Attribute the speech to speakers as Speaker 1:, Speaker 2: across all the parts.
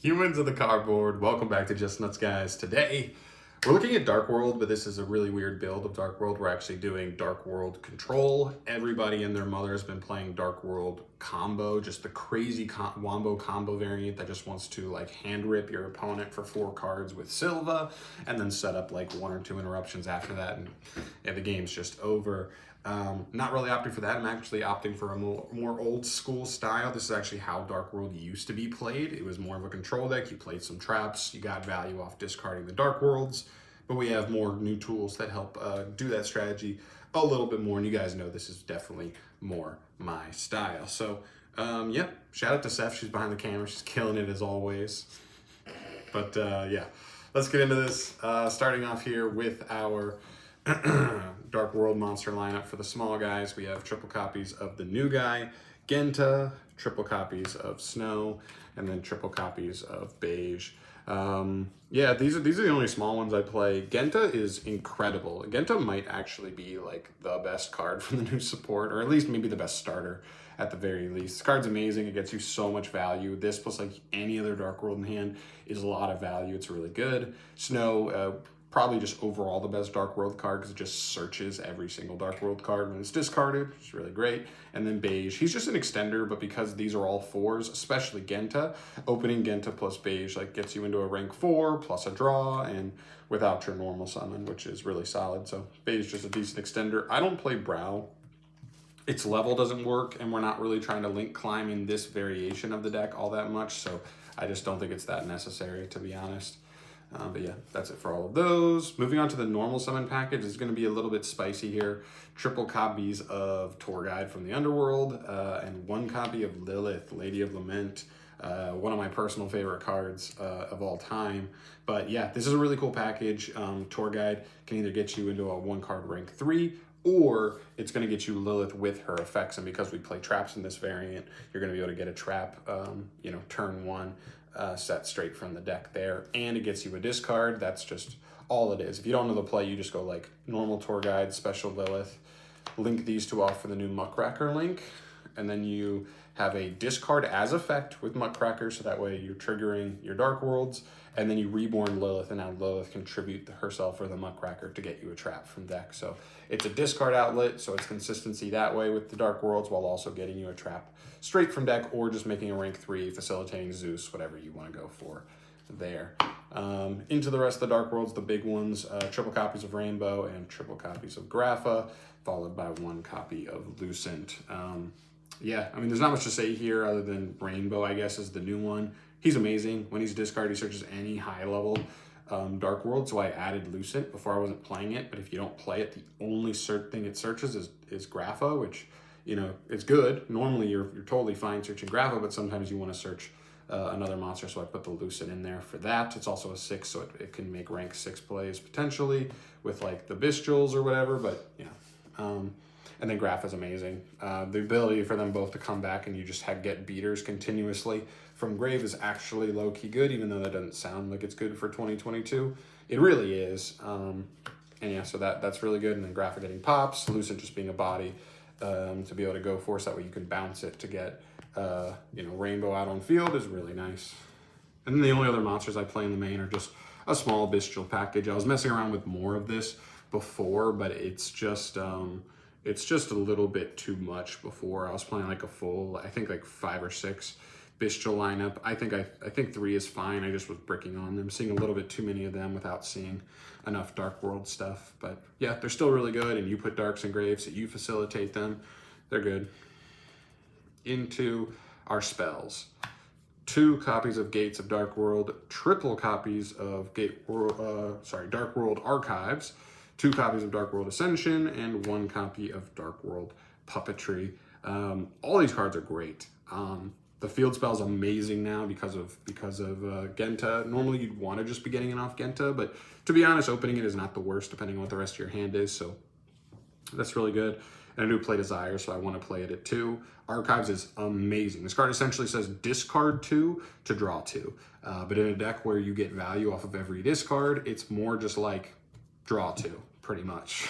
Speaker 1: Humans of the cardboard, welcome back to Just Nuts, guys. Today, we're looking at Dark World, but this is a really weird build of Dark World. We're actually doing Dark World Control. Everybody and their mother has been playing Dark World Combo, just the crazy wombo combo variant that just wants to like hand rip your opponent for 4 cards with Silva, and then set up like 1 or 2 interruptions after that, and yeah, the game's just over. Not really opting for that. I'm actually opting for a more old school style. This is actually how Dark World used to be played. It was more of a control deck. You played some traps. You got value off discarding the Dark Worlds. But we have more new tools that help do that strategy a little bit more. And you guys know this is definitely more my style. So, yeah, shout out to Seph. She's behind the camera. She's killing it as always. But, yeah, let's get into this. Starting off here with our Dark World monster lineup for the small guys. We have triple copies of the new guy, Genta, triple copies of Snow, and then triple copies of Beige. Yeah, these are the only small ones I play. Genta is incredible. Genta might actually be like the best card from the new support, or at least maybe the best starter at the very least. This card's amazing. It gets you so much value. This plus like any other Dark World in hand is a lot of value. It's really good. Snow, probably just overall the best Dark World card because it just searches every single Dark World card when it's discarded. It's really great. And then Beige, he's just an extender, but because these are all 4s, especially Genta, opening Genta plus Beige like gets you into a rank 4 plus a draw and without your normal summon, which is really solid. So Beige just a decent extender. I don't play Brow. Its level doesn't work, and we're not really trying to link climb in this variation of the deck all that much, so I just don't think it's that necessary, to be honest. But yeah, that's it for all of those. Moving on to the normal summon package, is going to be a little bit spicy here. Triple copies of Tour Guide from the Underworld, and 1 copy of Lilith, Lady of Lament. One of my personal favorite cards of all time. But yeah, this is a really cool package. Tour Guide can either get you into a 1-card rank 3, or it's going to get you Lilith with her effects. And because we play traps in this variant, you're going to be able to get a trap, turn 1. Set straight from the deck there, and it gets you a discard. That's just all it is. If you don't know the play, you just go like normal Tour Guide, special Lilith, link these 2 off for the new Muckracker link, and then you have a discard as effect with Muckracker, so that way you're triggering your Dark Worlds, and then you reborn Lilith, and now Lilith contribute herself or the Muckracker to get you a trap from deck. So it's a discard outlet, so it's consistency that way with the Dark Worlds while also getting you a trap straight from deck, or just making a rank 3, facilitating Zeus, whatever you want to go for there. Into the rest of the Dark Worlds, the big ones, triple copies of Rainbow and triple copies of Grapha, followed by 1 copy of Lucent. Yeah, I mean, there's not much to say here other than Rainbow, I guess, is the new one. He's amazing. When he's discarded, he searches any high-level Dark World, so I added Lucent before I wasn't playing it, but if you don't play it, the only thing it searches is Grapha, which, you know, it's good. Normally, you're totally fine searching Grapha, but sometimes you want to search another monster, so I put the Lucent in there for that. It's also a 6, so it can make rank 6 plays potentially with like the Bestials or whatever, but yeah. And then Graph is amazing. The ability for them both to come back and you just get beaters continuously from grave is actually low-key good, even though that doesn't sound like it's good for 2022. It really is. And yeah, so that's really good. And then Graph getting pops, Lucent just being a body to be able to go for, so that way you can bounce it to get Rainbow out on field is really nice. And then the only other monsters I play in the main are just a small Bestial package. I was messing around with more of this before, but it's just a little bit too much before. I was playing like a full, I think like 5 or 6 Bestial lineup. I think 3 is fine. I just was bricking on them, seeing a little bit too many of them without seeing enough Dark World stuff. But yeah, they're still really good, and you put Darks and Graves, so you facilitate them. They're good. Into our spells. 2 copies of Gates of Dark World, triple copies of Dark World Archives, 2 copies of Dark World Ascension, and 1 copy of Dark World Puppetry. All these cards are great. The field spell is amazing now because of Genta. Normally you'd want to just be getting it off Genta, but to be honest, opening it is not the worst depending on what the rest of your hand is, so that's really good. And I do play Desire, so I want to play it at 2. Archives is amazing. This card essentially says discard 2 to draw 2. But in a deck where you get value off of every discard, it's more just like draw 2, pretty much.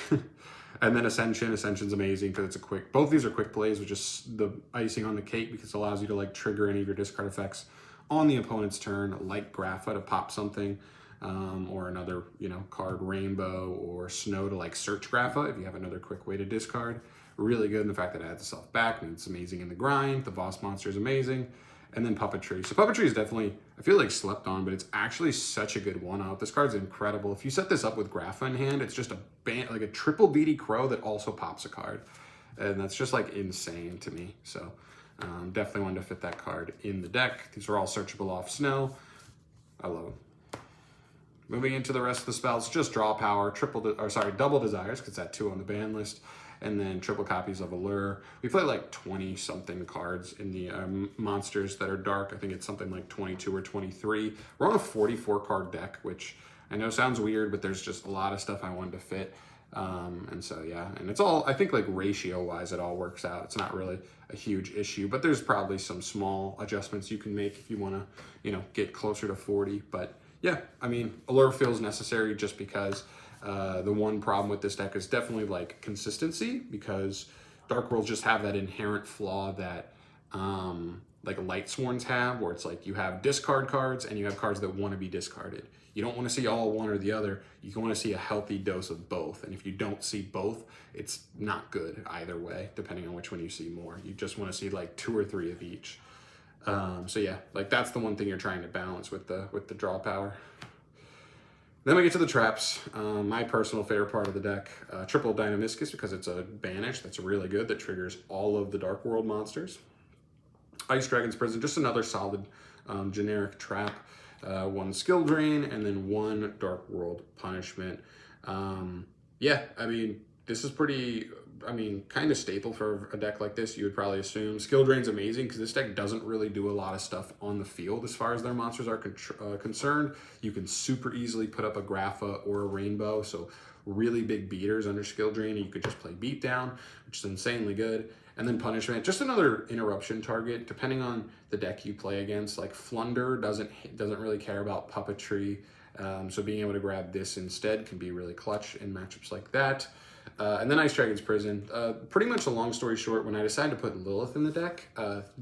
Speaker 1: And then Ascension's amazing because it's a both these are quick plays, which is the icing on the cake because it allows you to like trigger any of your discard effects on the opponent's turn, like Grapha to pop something, or another, card, Rainbow or Snow, to like search Grapha if you have another quick way to discard. Really good in the fact that it adds itself back, and it's amazing in the grind. The boss monster is amazing. And then Puppetry. So Puppetry is definitely, I feel like, slept on, but it's actually such a good one-out. This card's incredible. If you set this up with Grapha in hand, it's just like a triple BD Crow that also pops a card. And that's just like insane to me. So definitely wanted to fit that card in the deck. These are all searchable off Snow. I love them. Moving into the rest of the spells, just draw power, double desires, because that's 2 on the ban list, and then triple copies of Allure. We play like 20 something cards in the monsters that are dark. I think it's something like 22 or 23. We're on a 44 card deck, which I know sounds weird, but there's just a lot of stuff I wanted to fit. And so, yeah, and it's all, I think, like ratio wise, it all works out. It's not really a huge issue, but there's probably some small adjustments you can make if you want to, get closer to 40. But yeah, I mean, Allure feels necessary just because the one problem with this deck is definitely like consistency, because Dark Worlds just have that inherent flaw that like Light Sworns have, where it's like you have discard cards and you have cards that want to be discarded. You don't want to see all one or the other. You want to see a healthy dose of both. And if you don't see both, it's not good either way, depending on which one you see more. You just want to see like 2 or 3 of each. So yeah, like that's the one thing you're trying to balance with the draw power. Then we get to the traps. My personal favorite part of the deck, triple Dynamiscus, because it's a banish that's really good, that triggers all of the Dark World monsters. Ice Dragon's Prison, just another solid generic trap. 1 skill drain, and then 1 Dark World punishment. Yeah, I mean, this is pretty, kind of staple for a deck like this, you would probably assume. Skill drain's amazing because this deck doesn't really do a lot of stuff on the field as far as their monsters are concerned. You can super easily put up a Grapha or a Rainbow, so really big beaters under skill drain, and you could just play beatdown, which is insanely good. And then punishment, just another interruption target, depending on the deck you play against. Like Flunder doesn't really care about puppetry, so being able to grab this instead can be really clutch in matchups like that. And then Ice Dragon's Prison. Pretty much a long story short, when I decided to put Lilith in the deck,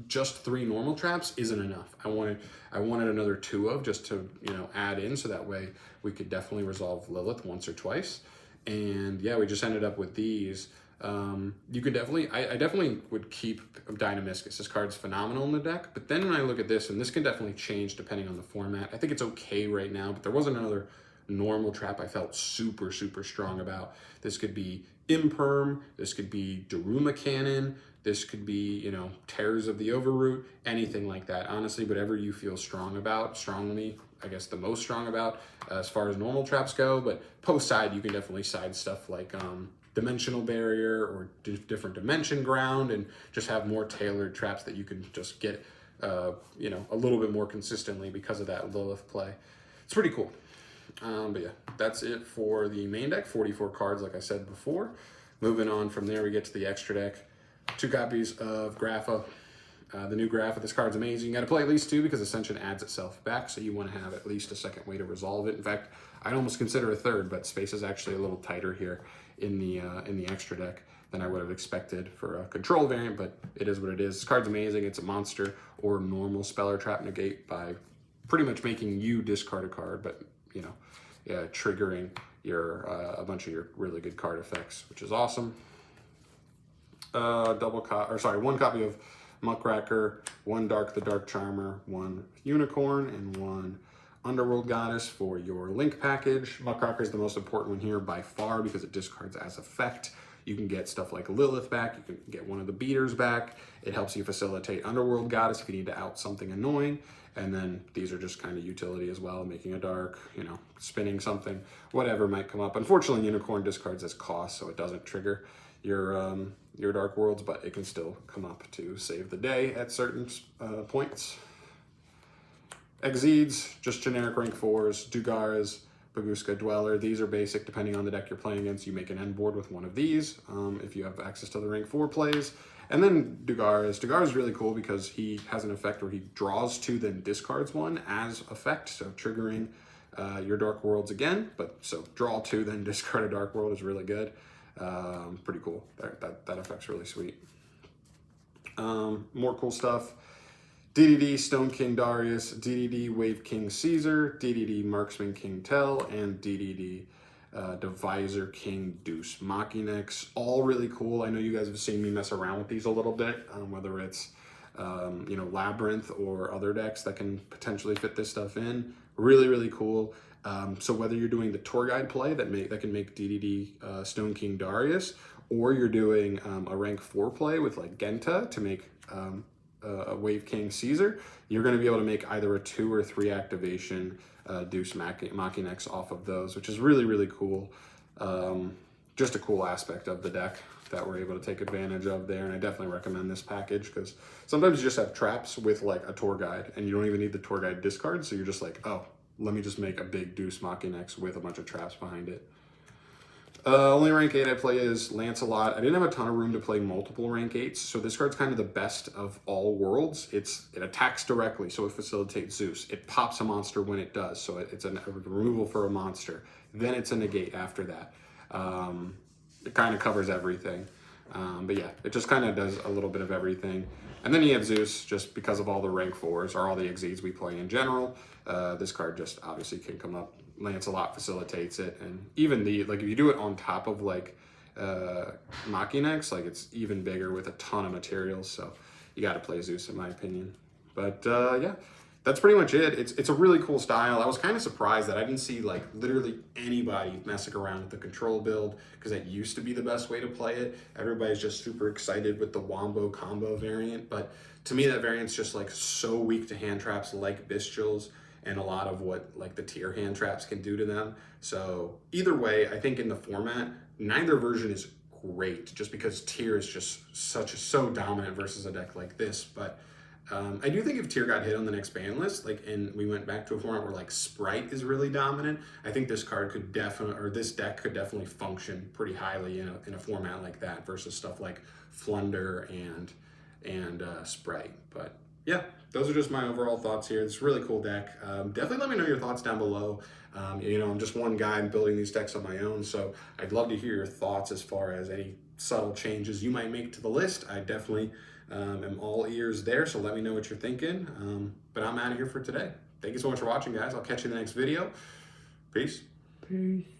Speaker 1: just 3 normal traps isn't enough. I wanted another 2 of, just to add in, so that way we could definitely resolve Lilith once or twice. And yeah, we just ended up with these. You could definitely, I definitely would keep Dynamiscus. This card's phenomenal in the deck, but then when I look at this, and this can definitely change depending on the format. I think it's okay right now, but there wasn't another normal trap I felt super, super strong about. This could be Imperm, this could be Daruma Cannon, this could be, Terrors of the Overroot, anything like that. Honestly, whatever you feel strongly, I guess the most strong about, as far as normal traps go. But post side, you can definitely side stuff like Dimensional Barrier or different dimension ground, and just have more tailored traps that you can just get, a little bit more consistently because of that Lilith play. It's pretty cool. But yeah, that's it for the main deck. 44 cards, like I said before. Moving on from there, we get to the extra deck. 2 copies of Grapha. The new Grapha, this card's amazing. You got to play at least 2 because Ascension adds itself back, so you want to have at least a second way to resolve it. In fact, I'd almost consider a third, but space is actually a little tighter here in the extra deck than I would have expected for a control variant, but it is what it is. This card's amazing. It's a monster or normal spell or trap negate by pretty much making you discard a card, but triggering your a bunch of your really good card effects, which is awesome. 1 copy of Muckracker, 1 the Dark Charmer, 1 Unicorn, and 1 Underworld Goddess for your link package. Muckracker is the most important one here by far because it discards as effect. You can get stuff like Lilith back, you can get one of the beaters back. It helps you facilitate Underworld Goddess if you need to out something annoying. And then these are just kind of utility as well, making a dark, spinning something, whatever might come up. Unfortunately, Unicorn discards as cost, so it doesn't trigger your Dark Worlds, but it can still come up to save the day at certain points. Exceeds, just generic rank 4s, Dugaras, Baguska Dweller. These are basic depending on the deck you're playing against. You make an end board with one of these if you have access to the rank 4 plays. And then Dugaras. Dugaras is really cool because he has an effect where he draws 2, then discards 1 as effect, so triggering your Dark Worlds again. But so draw 2, then discard a Dark World is really good. Pretty cool. That effect's really sweet. More cool stuff. DDD Stone King Darius, DDD Wave King Caesar, DDD Marksman King Tell, and DDD Divisor King Deuce Machinex. All really cool. I know you guys have seen me mess around with these a little bit, whether it's you know, Labyrinth or other decks that can potentially fit this stuff in. Really, really cool. So whether you're doing the tour guide play that can make DDD Stone King Darius, or you're doing a rank 4 play with like Genta to make a Wave King Caesar, you're going to be able to make either a 2 or 3 activation Deuce Machinex off of those, which is really, really cool. Just a cool aspect of the deck that we're able to take advantage of there, and I definitely recommend this package because sometimes you just have traps with like a tour guide and you don't even need the tour guide discard, so you're just like, oh, let me just make a big Deuce Machinex with a bunch of traps behind it. Only rank 8 I play is Lancelot. I didn't have a ton of room to play multiple rank 8s, so this card's kind of the best of all worlds. It attacks directly, so it facilitates Zeus. It pops a monster when it does, so it's a removal for a monster. Then it's a negate after that. It kind of covers everything. But yeah, it just kind of does a little bit of everything. And then you have Zeus, just because of all the rank 4s, or all the Exceeds we play in general. This card just obviously can come up. Lancelot facilitates it, and even like if you do it on top of like Machinex, like it's even bigger with a ton of materials, so you got to play Zeus in my opinion. But yeah, that's pretty much it. It's a really cool style. I was kind of surprised that I didn't see like literally anybody messing around with the control build, because that used to be the best way to play it. Everybody's just super excited with the Wombo combo variant, but to me that variant's just like so weak to hand traps like Bestials and a lot of what like the tier hand traps can do to them. So either way, I think in the format, neither version is great, just because tier is just so dominant versus a deck like this. But I do think if tier got hit on the next ban list, like, and we went back to a format where like Sprite is really dominant, I think this card could definitely, or this deck could definitely function pretty highly in a format like that versus stuff like Flunder and Sprite. But yeah, those are just my overall thoughts here. It's a really cool deck. Definitely let me know your thoughts down below. You know, I'm just one guy building these decks on my own, so I'd love to hear your thoughts as far as any subtle changes you might make to the list. I definitely am all ears there, so let me know what you're thinking. But I'm out of here for today. Thank you so much for watching, guys. I'll catch you in the next video. Peace.
Speaker 2: Peace.